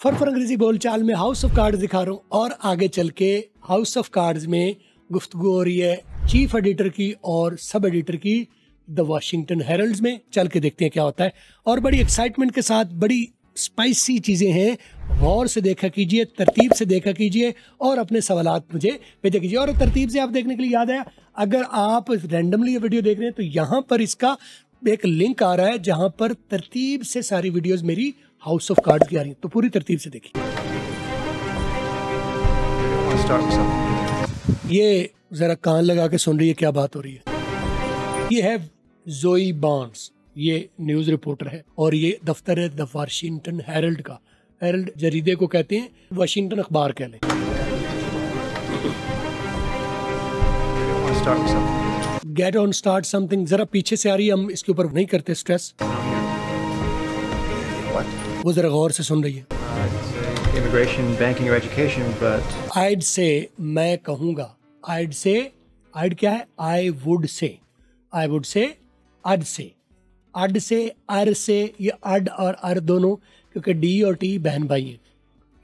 फर अंग्रेजी बोलचाल में हाउस ऑफ कार्ड्स दिखा रहा हूँ और आगे चल के हाउस ऑफ कार्ड्स में गुफ्तगू हो रही है चीफ एडिटर की और सब एडिटर की द वॉशिंगटन हेरल्ड में। चल के देखते हैं क्या होता है और बड़ी एक्साइटमेंट के साथ बड़ी स्पाइसी चीज़ें हैं। गौर से देखा कीजिए, तरतीब से देखा कीजिए और अपने सवालात मुझे भेजा कीजिए। और तरतीब से आप देखने के लिए याद है, अगर आप रैंडमली ये वीडियो देख रहे हैं तो यहाँ पर इसका एक लिंक आ रहा है जहाँ पर तरतीब से सारी वीडियोस मेरी हाउस ऑफ कार्ड्स की आ रही हैं, तो पूरी तरतीब से देखिए। ये जरा कान लगा के सुन रही है क्या बात हो रही है। ये है जोई बार्न्स, ये न्यूज रिपोर्टर है और ये दफ्तर है द वाशिंगटन हेरल्ड का। हेरल्ड जरीदे को कहते हैं, वाशिंगटन अखबार कह लें। गेट ऑन स्टार्ट समथिंग, जरा पीछे से आ रही है, हम इसके ऊपर नहीं करते स्ट्रेस। वो जरा गौर से सुन रही है। Immigration, banking or education, but I'd say, मैं कहूँगा, I'd say, I'd क्या है, I would say, I would say, I'd say, I'd say, I'd say, ये अड और अर दोनों क्योंकि डी और टी बहन भाई हैं।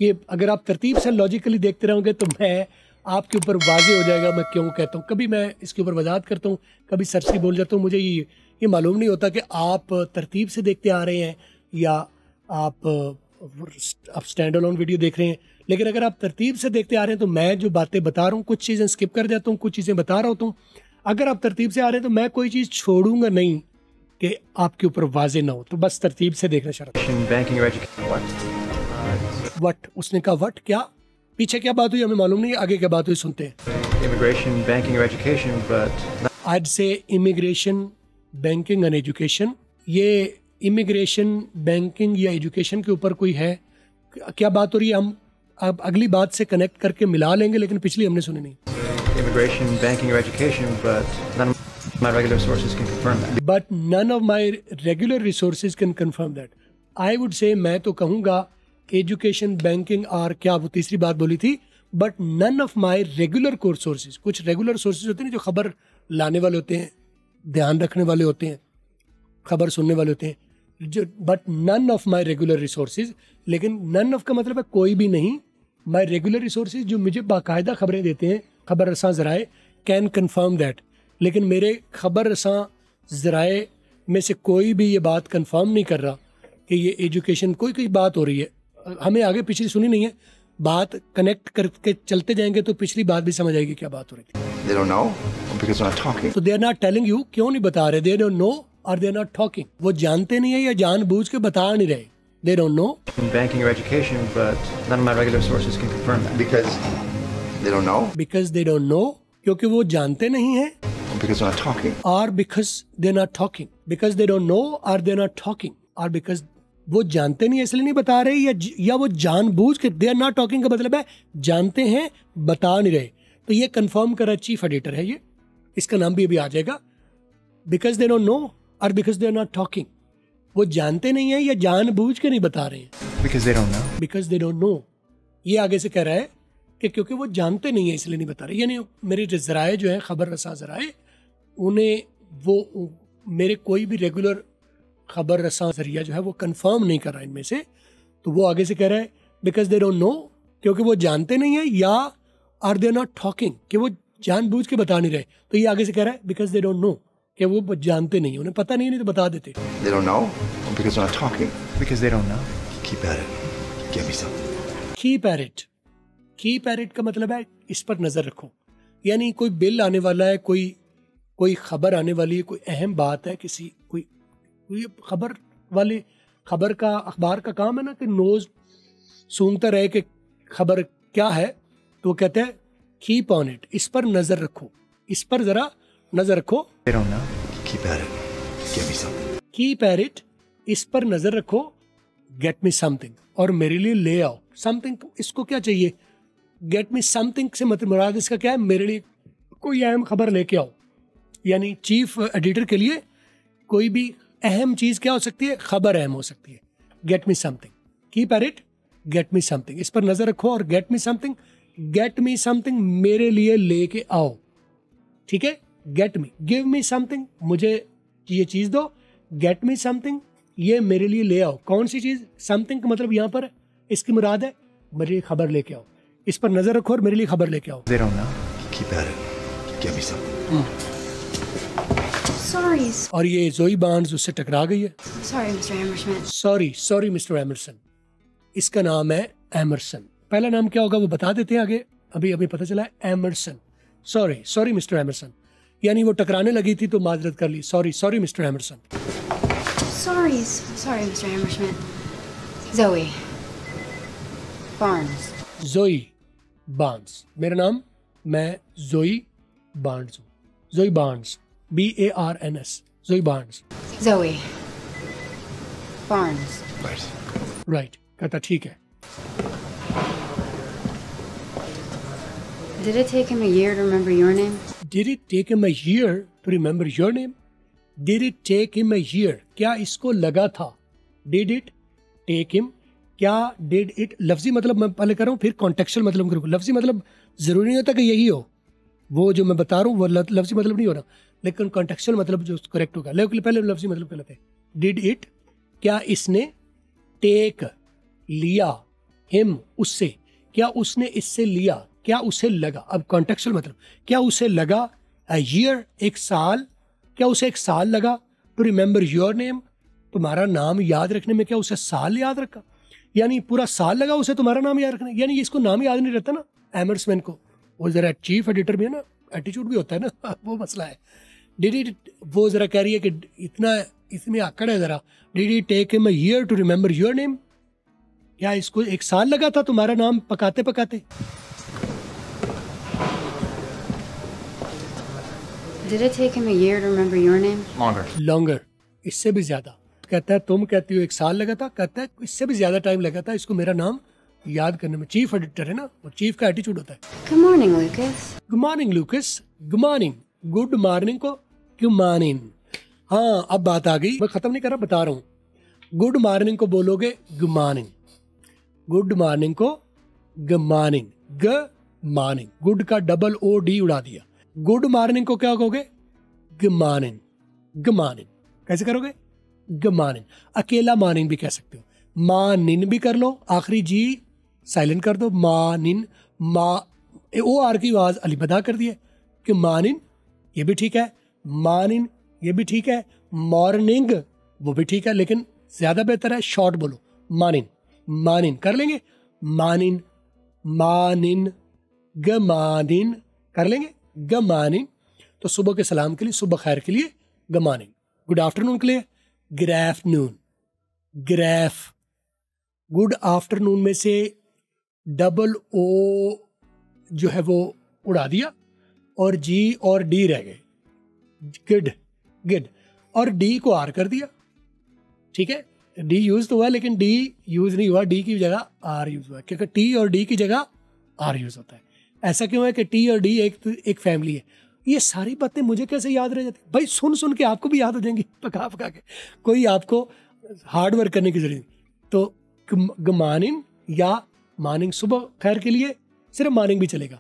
ये अगर आप तरतीब से लॉजिकली देखते रहोगे तो मैं आपके ऊपर वाजे हो जाएगा मैं क्यों कहता हूँ। कभी मैं इसके ऊपर वजाहत करता हूँ, कभी सरसरी बोल जाता हूँ। मुझे ये मालूम नहीं होता कि आप तरतीब से देखते आ रहे हैं या आप स्टैंड अलोन वीडियो देख रहे हैं। लेकिन अगर आप तरतीब से देखते आ रहे हैं तो मैं जो बातें बता रहा हूँ कुछ चीज़ें स्किप कर जाता हूँ, कुछ चीज़ें बता रहा होता हूँ। अगर आप तरतीब से आ रहे हैं तो मैं कोई चीज़ छोड़ूंगा नहीं कि आपके ऊपर वाजे ना हो, तो बस तरतीब से देखना शुरू। वट, उसने कहा वट, क्या पीछे क्या बात हुई हमें मालूम नहीं, आगे क्या बात हुई सुनते हैं। immigration, banking or education, but I'd say immigration, banking and education। ये इमिग्रेशन, बैंकिंग या एजुकेशन के ऊपर कोई है क्या बात हो रही है, हम अब अगली बात से कनेक्ट करके मिला लेंगे, लेकिन पिछली हमने सुनी नहीं। immigration, banking or education, but none of my regular sources can confirm that. But none of my regular resources can confirm that. I would say, मैं तो कहूँगा एजुकेशन, बैंकिंग और क्या वो तीसरी बात बोली थी, but none of my regular course sources. कुछ रेगुलर सोर्सेज होते हैं जो खबर लाने वाले होते हैं, ध्यान रखने वाले होते हैं, खबर सुनने वाले होते हैं, जो but none of my regular resources. लेकिन नन ऑफ का मतलब है कोई भी नहीं। माई रेगुलर रिसोर्सेज जो मुझे बाकायदा खबरें देते हैं, खबर रसां ज़राए, कैन कन्फर्म दैट। लेकिन मेरे खबर रसां ज़राए में से कोई भी ये बात कन्फर्म नहीं कर रहा कि ये एजुकेशन कोई बात हो रही है। हमें आगे पिछली सुनी नहीं है, बात कनेक्ट करके चलते जाएंगे तो पिछली बात भी समझ आएगी क्या बात हो रही थी। They don't know because they're not talking. तो they are not telling you, क्यों नहीं बता रहे? दे डोंट नो और दे आर नॉट टॉकिंग। वो जानते नहीं है या जानबूझ के बता नहीं रहे। दे don't no. Banking or education, but none of my regular sources can confirm that. Because they don't know. Because they don't know, क्योंकि वो जानते नहीं हैं। Because they're not talking. Or because they're not talking. Because they don't know or they're not talking. Or because वो जानते नहीं है इसलिए नहीं बता रहे, या वो जानबूझ के दे आर नॉट टॉकिंग का मतलब है जानते हैं बता नहीं रहे। तो ये कंफर्म करा चीफ एडिटर है, ये इसका नाम भी अभी आ जाएगा। बिकॉज दे डोंट नो और because they are not talking, वो जानते नहीं है या जानबूझ के नहीं बता रहे हैं। Because they don't know. Because they don't no, ये आगे से कह रहा है कि क्योंकि वो जानते नहीं है इसलिए नहीं बता रहे। यानी मेरे जराए जो है खबर रसा जराए, उन्हें वो मेरे कोई भी रेगुलर खबर रसा जरिया जो है वो कंफर्म नहीं कर रहा इनमें से। तो वो आगे से कह रहा है बिकॉज दे डोंट नो, क्योंकि वो जानते नहीं है, या आर दे नॉट टॉकिंग, कि वो जानबूझ के बता नहीं रहे। तो ये आगे से कह रहा है बिकॉज दे डोंट नो, कि वो जानते नहीं, उन्हें पता नहीं तो बता देते। They don't know because they're not talking. Because they don't know. Keep at it. Give me something. Keep at it. Keep at it का मतलब है इस पर नजर रखो। यानी कोई बिल आने वाला है, कोई खबर आने वाली है, कोई अहम बात है, किसी कोई खबर वाले, खबर का अखबार का काम है ना कि नोज सूंघता रहे कि खबर क्या है। तो वो कहते हैं कीप ऑन इट, इस पर नजर रखो, इस पर जरा नजर रखो। They don't know. Keep at it. Give me something. Keep at it, इस पर नजर रखो। गेट मी समथिंग, और मेरे लिए ले आओ समथिंग। इसको क्या चाहिए? गेट मी समथिंग से मतलब मुराद इसका क्या है? मेरे लिए कोई अहम खबर लेके आओ। यानी चीफ एडिटर के लिए कोई भी अहम चीज क्या हो सकती है? खबर अहम हो सकती है। Get me something, keep at it, get me something, इस पर नजर रखो। और get me something, get me something मेरे लिए लेके आओ। ठीक है, get me, give me something, मुझे ये चीज दो। गेट मी समथिंग, ये मेरे लिए ले आओ। कौन सी चीज? समथिंग का मतलब यहाँ पर इसकी मुराद है मेरे लिए खबर लेके आओ, इस पर नजर रखो और मेरे लिए खबर लेके आओ। They don't know. Keep at it. Get me something. Sorry. और ये जोई बार्न्स उससे टकरा गई है। Sorry, Mr. Hammersmith. Sorry mister Emerson. इसका नाम है एमरसन। पहला नाम क्या होगा वो बता देते हैं आगे, अभी पता चला है एमरसन। सॉरी मिस्टर एमरसन, यानी वो टकराने लगी थी तो माजरत कर ली। Sorry mister Emerson. Sorry, Mr. Hammersmith. Zoe. Barnes. Zoe Barnes, मेरा नाम, मैं जोई बार्न्स हूँ। Zoe Barnes, BARNS, Zoe Barnes. Zoe. Barnes. Right. Right, कहता ठीक है। Did it take him a year to remember your name? Did it take him a year to remember your name? Did it take him a year? क्या इसको लगा था? Did it take him? क्या did it? लफ्जी मतलब मैं पहले कर रहा हूँ, फिर कॉन्टेक्चुअल मतलब करूँगा। लफ्जी मतलब जरूरी नहीं होता कि यही हो, वो जो मैं बता रहा हूँ वो लफ्जी मतलब नहीं हो रहा, लेकिन कॉन्टेक्चुअल मतलब जो करेक्ट होगा। लेकिन पहले लफ्जी मतलब गलत है। Did it? क्या इसने टेक लिया, हिम उससे, क्या उसने इससे लिया, क्या उसे लगा। अब कॉन्टेक्चुअल मतलब क्या उसे लगा, अ ईयर एक साल, क्या उसे एक साल लगा, टू रिमेंबर योर नेम तुम्हारा नाम याद रखने में, क्या उसे साल याद रखा, यानी पूरा साल लगा उसे तुम्हारा नाम याद रखने, यानी इसको नाम याद नहीं रहता ना एमर्समैन को, वो जरा चीफ एडिटर भी है ना, एटीट्यूड भी होता है ना वो मसला है। डिड इट, वो जरा कह रही है कि इतना इसमें आकड़ है जरा। Did it take him a year to remember your name, क्या इसको एक साल लगा था तुम्हारा नाम पकाते पकाते। Did it take him a year to remember your name? Longer. Longer, इससे भी ज्यादा। कहता है तुम कहती हो एक साल लगा था, कहता है इससे भी ज्यादा टाइम लगा था इसको मेरा नाम याद करने में। चीफ एडिटर है ना, वो चीफ का एटीट्यूड होता है। Good morning, Lucas. Good morning लूकस, good morning, good morning को गुड मॉर्निंग। हाँ अब बात आ गई, मैं खत्म नहीं कर रहा, बता रहा हूँ। गुड मॉर्निंग को बोलोगे गुड मॉर्निंग, गुड मॉर्निंग को गुड मॉर्निंग, ग मॉर्निंग, गुड का डबल ओ डी उड़ा दिया। गुड मॉर्निंग को क्या कहोगे, गुड मॉर्निंग, गुड मॉर्निंग। कैसे करोगे, गुड मॉर्निंग। अकेला मॉर्निंग भी कह सकते हो, मॉर्निंग भी कर लो, आखिरी जी साइलेंट कर दो, मॉर्निंग, मा ओ आर की आवाज अलीबदा कर दी है कि मॉर्निंग, ये भी ठीक है, मॉर्निंग ये भी ठीक है, मॉर्निंग वो भी ठीक है, लेकिन ज्यादा बेहतर है शॉर्ट बोलो, मॉर्निंग, मॉर्निंग कर लेंगे, मॉर्निंग, मॉर्निंग, ग मॉर्निंग कर लेंगे, ग मॉर्निंग। तो सुबह के सलाम के लिए, सुबह खैर के लिए ग मॉर्निंग। गुड आफ्टरनून के लिए good afternoon, grief. Good afternoon में से डबल ओ जो है वो उड़ा दिया और जी और डी रह गए, गुड गुड, और डी को आर कर दिया। ठीक है, डी यूज तो हुआ लेकिन डी यूज नहीं हुआ, डी की जगह आर यूज हुआ, क्योंकि टी और डी की जगह आर यूज होता है। ऐसा क्यों है कि टी और डी एक फैमिली है। ये सारी बातें मुझे कैसे याद रह जाती भाई, सुन सुन के आपको भी याद हो जाएंगी पका पका के, कोई आपको हार्ड वर्क करने की जरूरत नहीं। तो मॉर्निंग या मॉर्निंग सुबह खैर के लिए सिर्फ मॉर्निंग भी चलेगा,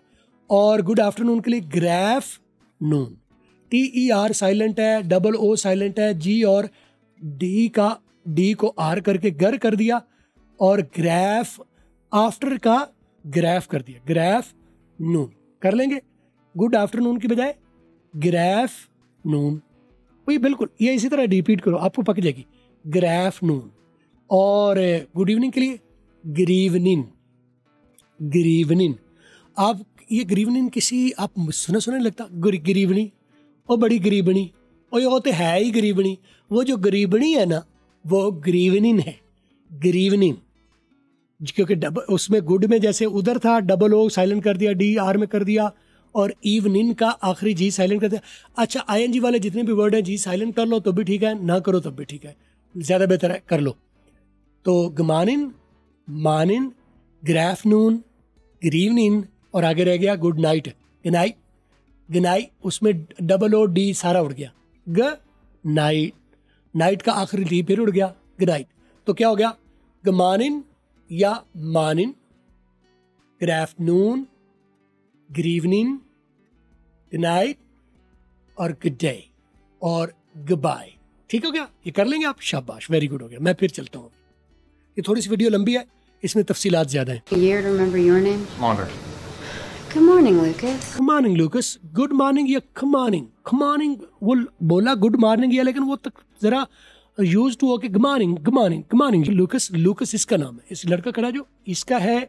और गुड आफ्टरनून के लिए ग्रैफ नून, TER साइलेंट है, डबल ओ साइलेंट है, जी और डी का डी को आर करके गर कर दिया, और ग्रैफ आफ्टर का ग्रैफ कर दिया, ग्रैफ नून कर लेंगे। गुड आफ्टरनून की बजाय ग्रैफ नून, वही बिल्कुल, ये इसी तरह रिपीट करो आपको पक जाएगी, ग्रैफ नून। और गुड इवनिंग के लिए ग्रीवनिंग, ग्रीवनिंग। आप ये ग्रीवनिंग किसी आप सुना नहीं लगता, ग्रीवनी और बड़ी गरीबनी, और ये तो है ही गरीबनी, वो जो गरीबनी है ना वो ग्रीवनिंग है, ग्रीवनिंग। क्योंकि उसमें गुड में जैसे उधर था डबल ओ साइलेंट कर दिया, डी आर में कर दिया, और इवनिंग का आखिरी जी साइलेंट कर दिया। अच्छा ING वाले जितने भी वर्ड हैं जी साइलेंट कर लो तो भी ठीक है, ना करो तब भी ठीक है, ज्यादा बेहतर है कर लो। तो गमानिन, मानिन, ग्रैफनून, ग्रीवनिन, और आगे रह गया गुड नाइट, गनाई, गनाई, उसमें डबल ओ डी सारा उड़ गया, ग नाइट, नाइट का आखिरी डी फिर उड़ गया, गनाइट। तो क्या हो गया, गमानिन या मानिन, ग्रैफनून, ग्रीवनिन, गुड नाइट और गुड डे और गुड बाय। ठीक हो गया, ये कर लेंगे आप, शाबाश, वेरी गुड हो गया। मैं फिर चलता हूँ, ये थोड़ी सी वीडियो लंबी है इसमें तफसीलात ज्यादा हैं। A year to remember your name? Longer. Good morning, Lucas. Good morning लूकस, good morning या खमॉर्निंग, खमॉर्निंग वो बोला गुड मॉर्निंग या, लेकिन वो तक जरा यूज टू हो के गमार्निंग गमार्निंग गमार्निंग। लूकस, लूकस इसका नाम है, इस लड़का खड़ा जो इसका है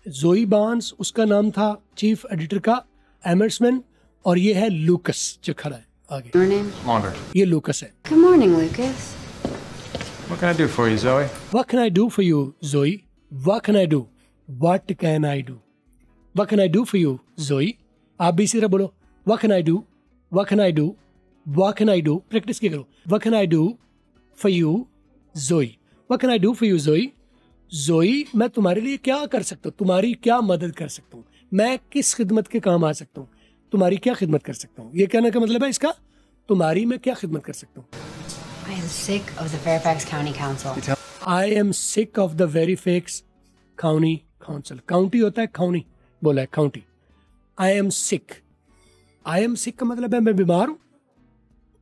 जोई बार्न्स, उसका नाम था चीफ एडिटर का एमर्समैन, और ये है लूकस जो खड़ा है आगे, Your name? Longer. ये लूकस है। Good morning, Lucas. What can I do for you, Zoe? What can I do for you, Zoe? What can I do? What can I do? What can I do for you, Zoe? आप भी इसी तरह बोलो, What can I do? What can I do? What can I do? Practice की करो। What can I do for you, Zoe? What can I do for you, Zoe? Zoe, मैं तुम्हारे लिए क्या कर सकता हूँ, तुम्हारी क्या मदद कर सकता हूँ, मैं किस खिदमत के काम आ सकता हूँ, तुम्हारी क्या खिदमत कर सकता हूँ। ये कहने का मतलब है इसका, तुम्हारी मैं क्या खिदमत कर सकता हूँ। I am sick of the Fairfax County Council. I am sick of the Fairfax County Council. County होता है काउनी, बोला है county. I am sick. I am sick का मतलब है मैं बीमार हूँ।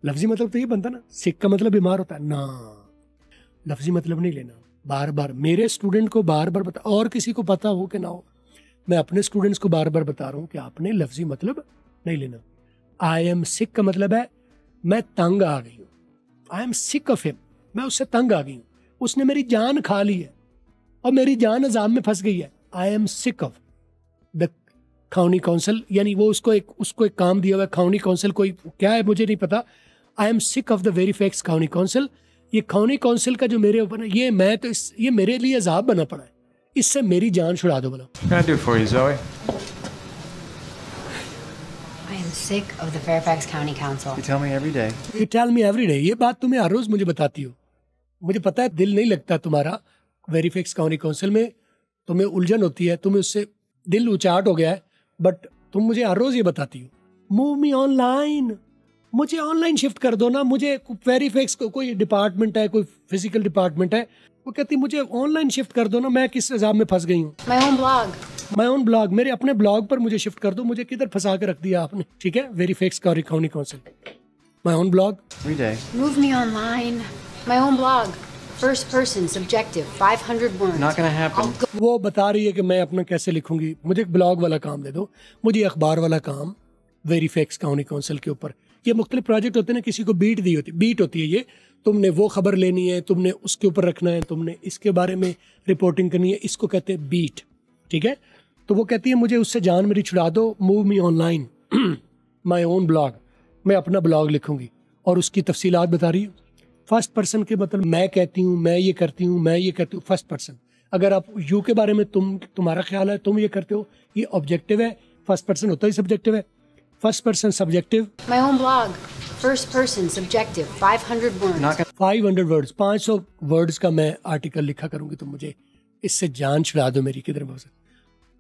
लफ्जी मतलब तो ये बनता ना, sick का मतलब बीमार होता है ना, लफ्जी मतलब नहीं लेना। बार बार मेरे स्टूडेंट को बार बार बता, और किसी को पता हो कि ना हो, मैं अपने स्टूडेंट्स को बार बार बता रहा हूँ कि आपने लफ्जी मतलब नहीं लेना। आई एम सिक का मतलब है मैं तंग आ गई हूँ। आई एम सिक ऑफ हिम, मैं उससे तंग आ गई हूँ, उसने मेरी जान खा ली है और मेरी जान अजाब में फंस गई है। आई am sick of the county council, यानी वो उसको एक काम दिया हुआ है। काउंटी काउंसिल कोई क्या है मुझे नहीं पता। I am sick of the Verifax county council. ये काउंटी काउंसिल का जो मेरे ऊपर है, ये मेरे लिए अजाब बना पड़ा है, इससे मेरी जान छुड़ा दो। बोलो, What can I do for you, Zoe? I am sick of the Fairfax County Council. You tell me every day. You tell me every day। ये बात तुम्हें हर रोज मुझे बताती हो। मुझे पता है दिल नहीं लगता तुम्हारा वेरीफैक्स काउंटी काउंसिल में, तुम्हें उलझन होती है, तुम्हें उससे दिल उचाट हो गया है, बट तुम मुझे हर रोज ये बताती हो, मूव मी ऑनलाइन, मुझे ऑनलाइन शिफ्ट कर दो ना। मुझे वेरीफैक्स कोई डिपार्टमेंट है, कोई फिजिकल डिपार्टमेंट है, वो कहती मुझे ऑनलाइन शिफ्ट कर दो ना, मैं किस अजाब में फंस गई हूँ। My own blog. My own blog, मेरे अपने ब्लॉग पर मुझे शिफ्ट कर दो, मुझे किधर फंसा के रख दिया आपने। ठीक है, Verifax county council, my own blog. Every day. Move me online. My own blog. First person, subjective, 500 words. Not gonna happen. I'll go. वो बता रही है कि मैं अपना कैसे लिखूंगी, मुझे एक ब्लॉग वाला काम दे दो, मुझे अखबार वाला काम वेरीफैक्स काउंटी काउंसिल के ऊपर। ये मुख्तलिफ प्रोजेक्ट होते हैं ना, किसी को बीट होती है, ये तुमने वो खबर लेनी है, तुमने उसके ऊपर रखना है, तुमने इसके बारे में रिपोर्टिंग करनी है, इसको कहते हैं बीट। ठीक है, तो वो कहती है मुझे उससे जान मेरी छुड़ा दो, मूव मी ऑनलाइन, माई ओन ब्लॉग, मैं अपना ब्लॉग लिखूंगी और उसकी तफसीलात बता रही हूँ। फर्स्ट पर्सन के मतलब मैं कहती हूँ, मैं ये करती हूँ, मैं ये करती हूँ, फर्स्ट पर्सन। अगर आप यू के बारे में तुम्हारा ख्याल है, तुम ये करते हो, ये ऑब्जेक्टिव है। फर्स्ट पर्सन होता ही सब्जेक्टिव है, first person subjective. My own blog. First person, subjective, 500 words. Not gonna. 500 words, 500 words का मैं आर्टिकल लिखा करूंगी, तो मुझे इससे जान छुड़ा दो मेरी, किधर पहुंच।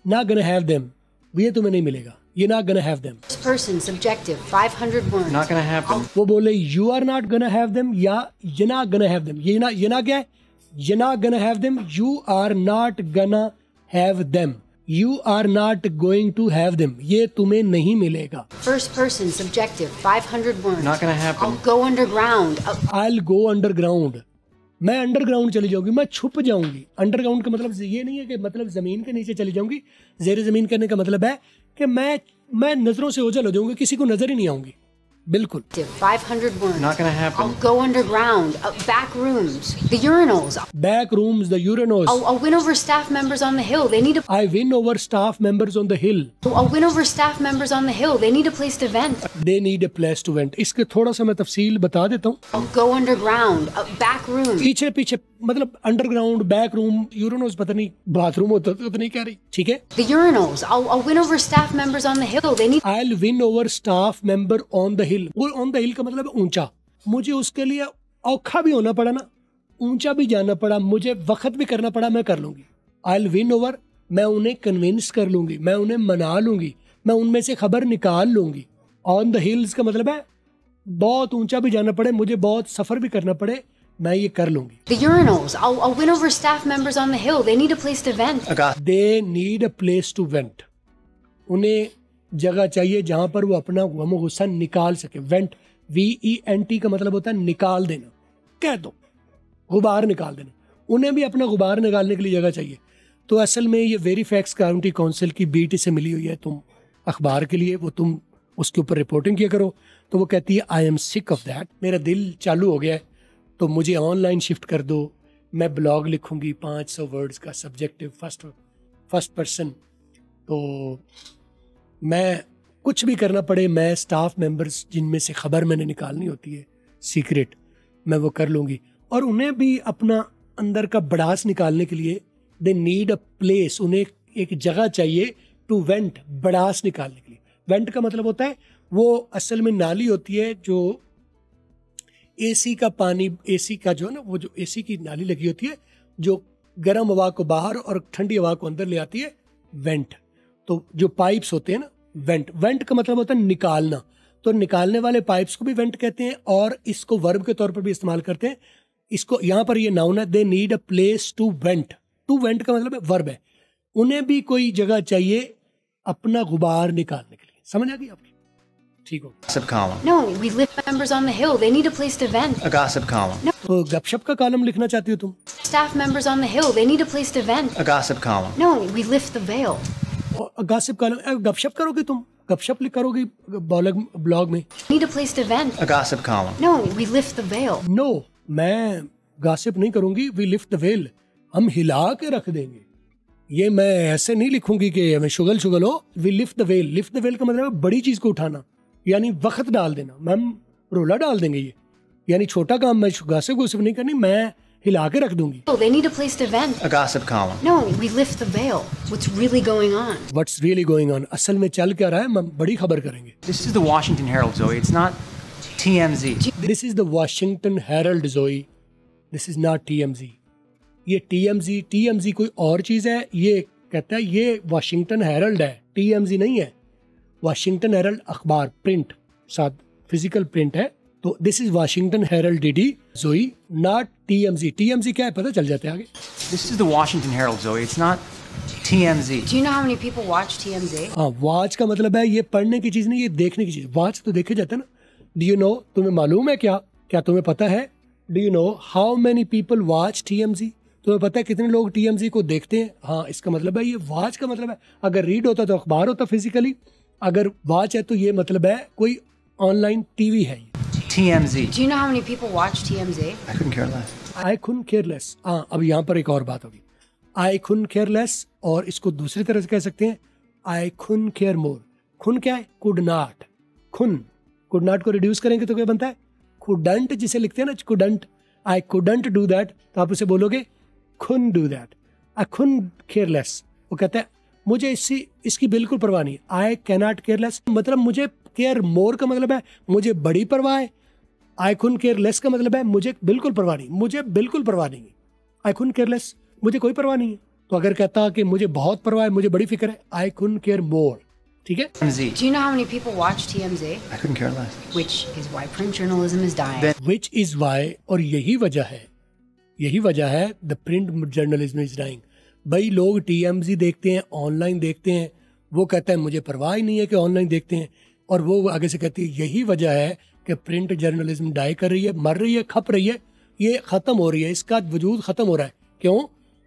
ना गना हैव देम, ये तुम्हें नहीं मिलेगा, ये ना gonna have them. First person, subjective, 500 words. Not gonna happen. वो बोले you are not gonna have them, या ये ना गना हैव देम। ये ना क्या है, ये ना gonna have them, you are not gonna have them, you are not going to have them, ये तुम्हें नहीं मिलेगा। First person, subjective, 500 words. Not gonna happen. I'll go underground. I will go underground, मैं अंडरग्राउंड चली जाऊंगी, मैं छुप जाऊंगी। अंडरग्राउंड का मतलब ये नहीं है कि मतलब जमीन के नीचे चली जाऊंगी। जेर जमीन करने का मतलब है कि मैं नजरों से ओझल हो जाऊंगी, किसी को नजर ही नहीं आऊंगी। बिल्कुल। 500 words. Not gonna happen. I'll go underground. Back rooms. The urinals. Back rooms, the urinals. I'll win over staff members on the hill. They need a. I win over staff members on the hill, I'll win over staff members on the hill. They need a place to vent. They need a place to vent. इसके थोड़ा सा मैं तफसील बता देता हूँ। I'll go underground. Back rooms. पीछे मतलब अंडरग्राउंड, बैक रूम, यूरेनोस, पता नहीं बाथरूम होता तो नहीं कह रही। ठीक है, The urinals. I'll win over staff members on the hill. They need. I win over staff member on the हिल। वो ऑन द हिल का मतलब है ऊंचा। मुझे उसके लिए औखा भी होना पड़ा ना, ऊंचा भी जाना पड़ा, मुझे वक्त भी करना पड़ा, मैं कर लूंगी। आई विन ओवर, मैं उन्हें कन्विंस कर लूंगी, मैं उन्हें मना लूंगी, मैं उनमें से खबर निकाल लूंगी। ऑन द हिल्स का मतलब है बहुत ऊंचा भी जाना पड़े, मुझे बहुत सफर भी करना पड़े, मैं ये कर लूंगी। The urinals. I'll win over staff members on the hill. They need a place to vent. They need a place to vent, उन्हें जगह चाहिए जहां पर वो अपना गम गुस्सा निकाल सके। वेंट, VENT का मतलब होता है निकाल देना, कह दो, गुबार निकाल देना। उन्हें भी अपना गुबार निकालने के लिए जगह चाहिए। तो असल में ये वेरीफैक्स काउंटी काउंसिल की बीटी से मिली हुई है तुम अखबार के लिए, वो तुम उसके ऊपर रिपोर्टिंग किया करो। तो वो कहती है आई एम सिक ऑफ दैट, मेरा दिल चालू हो गया है तो मुझे ऑनलाइन शिफ्ट कर दो, मैं ब्लॉग लिखूंगी 500 वर्ड्स का, सब्जेक्टिव फर्स्ट पर्सन, तो मैं कुछ भी करना पड़े, मैं स्टाफ मेंबर्स जिनमें से खबर मैंने निकालनी होती है सीक्रेट, मैं वो कर लूँगी। और उन्हें भी अपना अंदर का बड़ास निकालने के लिए दे नीड अ प्लेस, उन्हें एक जगह चाहिए टू वेंट, बड़ास निकालने के लिए। वेंट का मतलब होता है वो असल में नाली होती है जो एसी का पानी, एसी का जो है ना, वो जो एसी की नाली लगी होती है जो गर्म हवा को बाहर और ठंडी हवा को अंदर ले आती है, वेंट। तो जो पाइप्स होते हैं ना, वेंट का मतलब होता है निकालना, तो निकालने वाले पाइप्स को भी वेंट कहते हैं और इसको वर्ब के तौर पर भी इस्तेमाल करते हैं। इसको यहाँ पर ये नाउन है, they need a place to vent. To vent का मतलब है वर्ब है, उन्हें भी कोई जगह चाहिए अपना गुबार निकालने के लिए। समझ आ गई आपकी? ठीक हो। Gossip column. No, we live members on the hill. They need a place to vent. A gossip column. तो गपशप का कॉलम लिखना चाहती हो तुम? Staff members on the hill. They need a place to vent. A gossip column. No, we lift the veil. और gossip column, गपशप करोगी तुम? गपशप करोगी ब्लॉग में? Need a place to vent. A gossip column. No, we lift the veil. No, मैं gossip नहीं करूंगी, वी लिफ्ट द वेल, हम हिला के रख देंगे। ये मैं ऐसे नहीं लिखूंगी कि हमें शुगल शुगल हो। We lift the veil, lift the veil का मतलब है बड़ी चीज को उठाना, यानी वक्त डाल देना। हम रोला डाल देंगे ये, यानी छोटा काम मैं गॉसिप गोसिप नहीं करनी, मैं हिला के रख दूंगी। Oh, they need a place to vent. A gossip column. No, we lift the veil. What's really going on? What's really going on, असल में चल क्या रहा है, हम बड़ी खबर करेंगे। This is the Washington Herald, Zoe. It's not TMZ. This is the Washington Herald Zoe, this is not TMZ। ये TMZ कोई और चीज है, ये कहता है ये वॉशिंगटन हेरल्ड है, TMZ नहीं है। वॉशिंगटन हेरल्ड अखबार, प्रिंट, साथ फिजिकल प्रिंट है, तो this is Washington Herald DD Zoe, not TMZ क्या है पता चल जाता है आगे। This is the Washington Herald, Zoe. It's not TMZ. Do you know how many people watch TMZ? हाँ, वॉच का मतलब है ये पढ़ने की चीज नहीं, ये देखने की चीज। वॉच तो देखे जाते हैं ना। डू यू नो, तुम्हें मालूम है क्या तुम्हें पता है? Do you know how many people watch TMZ? तुम्हें पता है कितने लोग TMZ को देखते हैं? हाँ, इसका मतलब है ये वॉच का मतलब है, अगर रीड होता तो अखबार होता फिजिकली, अगर वॉच है तो ये मतलब है कोई ऑनलाइन टीवी है। TMZ. Do you know how many people watch TMZ? I couldn't care less. I couldn't care less. हाँ, अब यहाँ पर एक और बात होगी, आई कुडंट केयर लेस, और इसको दूसरी तरह से कह सकते हैं आई कुडंट केयर मोर। खुन क्या है? Could not. कुड नॉट को रिड्यूस करेंगे तो क्या बनता है? कुडंट, जिसे लिखते हैं ना couldn't, I couldn't do that, तो आप उसे बोलोगे खुन do that. I couldn't care less, वो कहता है मुझे इसकी बिल्कुल परवाह नहीं। आई कैनॉट केयर लेस मतलब मुझे केयर मोर का मतलब है मुझे बड़ी परवाह है। आई कुडंट केयर लेस का मतलब है मुझे बिल्कुल परवाह नहीं, मुझे बिल्कुल परवाह नहीं है। आई कुडंट केयर लेस, मुझे कोई परवाह नहीं है। तो अगर कहता कि मुझे बहुत परवाह है, मुझे बड़ी फिक्र है, आई कुडंट केयर मोर। ठीक है। TMZ. Do you know how many people watch TMZ? I couldn't care less. Which is why print journalism is dying. Which is why, और यही वजह है the print journalism is dying. भाई लोग TMZ देखते हैं, ऑनलाइन देखते हैं, वो कहता है मुझे परवाह ही नहीं है कि ऑनलाइन देखते हैं, और वो आगे से कहती है यही वजह है कि प्रिंट जर्नलिज्म डाई कर रही है, मर रही है, खप रही है, ये खत्म हो रही है, इसका वजूद खत्म हो रहा है। क्यों?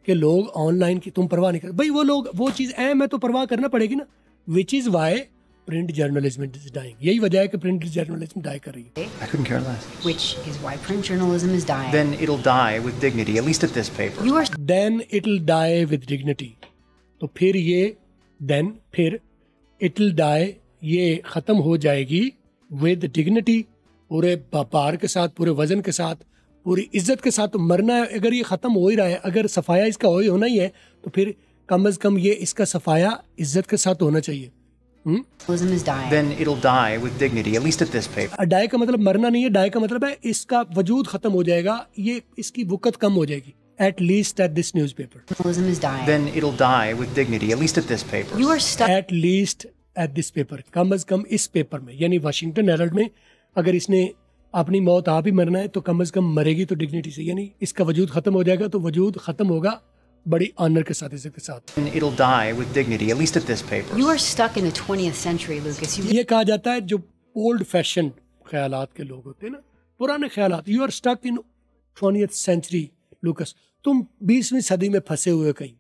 कि लोग ऑनलाइन की तुम परवाह नहीं कर, भाई वो लोग वो चीज़ अहम है तो परवाह करना पड़ेगी ना। Which is why print journalism is dying, यही वजह है कि प्रिंट जर्नलिज्म डाई कर रही है। I couldn't care less. Which is why print journalism is dying. Then it'll die with dignity, at least at this paper. You are then it will die with dignity, तो फिर it will die, ये खत्म हो जाएगी with dignity, पूरे व्यापार के साथ, पूरे वजन के साथ, पूरी इज्जत के साथ। तो मरना है, अगर ये खत्म हो ही रहा है, अगर सफाया इसका होना ही है, तो फिर कम अज कम ये इसका सफाया इज्जत के साथ होना चाहिए। journalism is dying. Then it'll die with dignity, at least at this paper. Die का मतलब मरना नहीं है, डाई का मतलब है इसका वजूद खत्म हो जाएगा, ये इसकी वक़्त कम हो जाएगी। At least at this newspaper. Journalism is dying. Then it'll die with dignity, at least at this paper. You are stuck. At least at this paper, कम अज कम इस पेपर में, यानी वाशिंगटन हेरल्ड में, अगर इसने अपनी मौत आप ही मरना है तो कम अज कम मरेगी तो डिग्निटी से, यानी इसका वजूद खत्म हो जाएगा, तो वजूद खत्म होगा बड़ी ऑनर के साथ, इज्जत के साथ। And it'll die with dignity, at least at this paper. You are stuck in the 20th century, Lucas. You ये कहा जाता है जो ओल्ड फैशन ख्यालात के लोग होते हैं ना, पुराने ख्यालात, you are stuck in 20th century looks, तुम 20वीं सदी में फंसे हुए कहीं,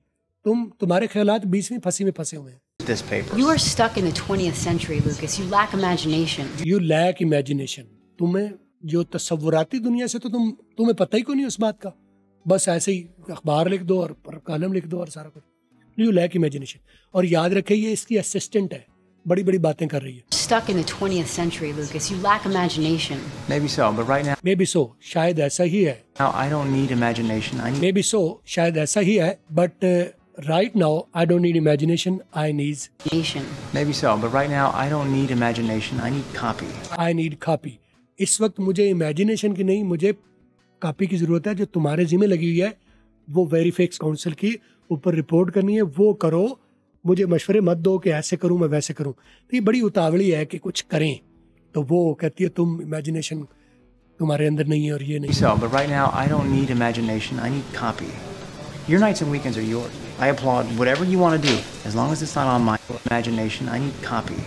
तुम्हारे ख्यालात 20वीं फंसी में फंसे हुए हैं। This paper. You are stuck in the 20th century, Lucas. You lack imagination. You lack imagination. तुम्हें जो तस्वुराती दुनिया से तो तुम्हें पता ही क्यों नहीं उस बात का, बस ऐसे ही अखबार लिख दो और कॉलम लिख दो और सारा कुछ। You lack imagination. और याद रखे ये इसकी असिस्टेंट है, बड़ी बड़ी बातें कर रही है। Stuck in the 20th century, Lucas. You lack imagination. Maybe so, but right now, Maybe so, शायद ऐसा ही है। I don't need imagination. I need Maybe so, शायद ऐसा ही है, but right now I don't need imagination. I need Nation. Maybe so, but right now I don't need imagination. I need copy. I need copy. इस वक्त मुझे imagination की नहीं, मुझे copy की जरूरत है। जो तुम्हारे जिम्मे लगी हुई है वो वेरीफिक्स काउंसिल की ऊपर रिपोर्ट करनी है, वो करो। मुझे मशवरे मत दो कि ऐसे करूं मैं वैसे करूं। तो ये बड़ी उतावली है कि कुछ करें, तो वो कहती है तुम इमेजिनेशन तुम्हारे अंदर नहीं है और ये नहीं। So, but right now I don't need imagination. I need copy. Your nights and weekends are yours. I applaud whatever you want to do, as long as it's not on my imagination. I need copy.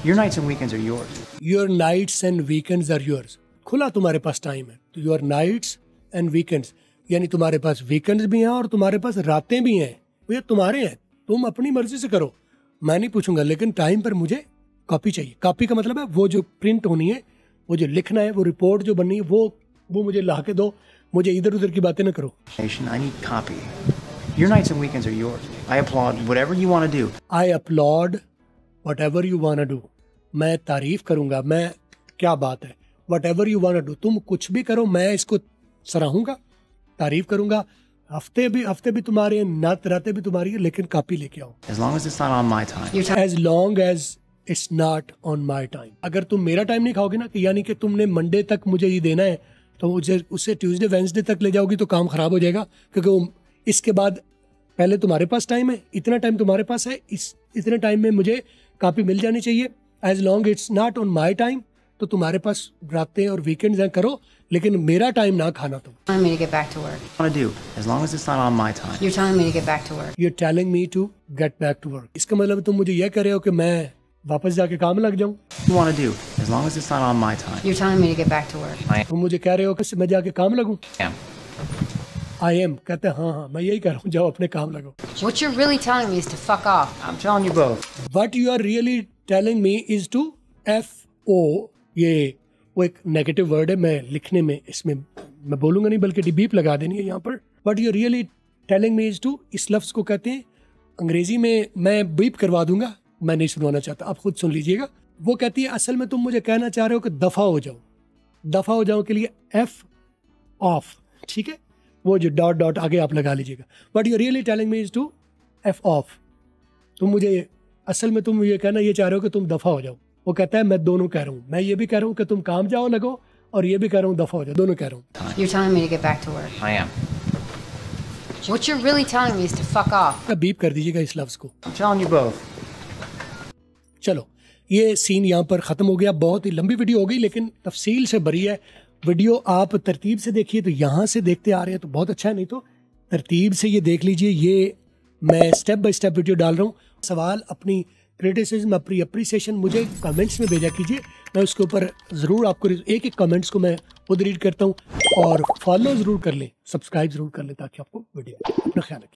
Your nights and weekends are yours. Your nights and weekends are yours. खुला तुम्हारे पास time है, तो your nights and weekends यानी तुम्हारे पास weekends भी हैं और तुम्हारे पास रातें भी हैं, वो ये तुम्हारे हैं, तुम अपनी मर्जी से करो, मैं नहीं पूछूंगा। लेकिन टाइम पर मुझे कॉपी चाहिए। कॉपी का मतलब है वो जो प्रिंट होनी है, वो जो लिखना है, वो रिपोर्ट जो बननी है, वो मुझे ला के दो। मुझे इधर उधर की बातें ना करो। I need copy. Your nights and weekends are yours. I applaud whatever you want to do. I applaud whatever you wanna do. मैं तारीफ करूंगा, मैं क्या बात है। Whatever you wanna do, तुम कुछ भी करो, मैं इसको सराहूंगा, तारीफ करूंगा। हफ्ते भी तुम्हारे हैं, नात रातें भी तुम्हारी है, लेकिन कॉपी लेके आओ। As long as it's not on my time. Your time. As long as it's not on my time. अगर तुम मेरा टाइम नहीं खाओगे ना, कि यानी कि तुमने मंडे तक मुझे ये देना है, तो उससे ट्यूसडे वेंसडे तक ले जाओगी तो काम खराब हो जाएगा। क्योंकि वो इसके बाद पहले तुम्हारे पास टाइम है, इतना टाइम तुम्हारे पास है, इतने टाइम में मुझे कॉपी मिल जानी चाहिए। As long it's not on my time, तो तुम्हारे पास रातें और वीकेंड्स हैं, करो, लेकिन मेरा टाइम ना खाना तुम। Telling me to get back to work. Want to do, as long as it's not on my time. You're telling me to get back to work. You're telling me to get back to work. इसका मतलब तुम मुझे यह कह रहे हो कि मैं वापस जाके काम लग जाऊं। You want to do, as long as it's not on my time. You're telling me to get back to work. I तुम मुझे कह रहे हो कि मैं जाके काम लगूं। am. I am कहते हैं हाँ, मैं यही कह रहा हूँ, जाओ अपने काम लगो। What you're really telling me is to fuck off. I'm telling you both. What you are really telling me is to FO, ये वो एक नेगेटिव वर्ड है, मैं लिखने में इसमें मैं बोलूंगा नहीं, बल्कि बीप लगा देनी है यहाँ पर। What you are really telling me is to, इस लफ्ज को कहते हैं अंग्रेजी में, मैं बीप करवा दूंगा, मैं नहीं सुनवाना चाहता, आप खुद सुन लीजिएगा। वो कहती है असल में तुम मुझे कहना चाह रहे हो कि दफा हो जाओ। दफा हो जाओ के लिए F ऑफ, ठीक है, वो जो डॉट डॉट आगे आप लगा लीजिएगा। What you are really telling me is to F of. तुम मुझे असल में तुम ये कहना ये चाह रहे हो कि तुम दफा हो जाओ। वो कहता है मैं दोनों कह रहा हूँ, मैं ये भी कह रहा हूँ कि तुम काम जाओ लगो, और ये भी कह रहा हूँ दफा हो जाओ, दोनों कह रहा हूँ। You're telling me to get back to work. I am. What you're really telling me is to fuck off. Beep कर दीजिएगा इस लफ्ज को। I'm telling you both. चलो, ये सीन यहाँ पर ख़त्म हो गया। बहुत ही लंबी वीडियो हो गई, लेकिन तफसील से भरी है वीडियो। आप तरतीब से देखिए, तो यहाँ से देखते आ रहे हैं तो बहुत अच्छा है, नहीं तो तरतीब से ये देख लीजिए। ये मैं स्टेप बाय स्टेप वीडियो डाल रहा हूँ। सवाल, अपनी क्रिटिसिज्म, अपनी अप्रिसिएशन मुझे कमेंट्स में भेजा कीजिए, मैं उसके ऊपर ज़रूर आपको एक एक कमेंट्स को मैं खुद रीड करता हूँ। और फॉलो ज़रूर कर लें, सब्सक्राइब ज़रूर कर लें, ताकि आपको वीडियो। अपना ख्याल रखिए।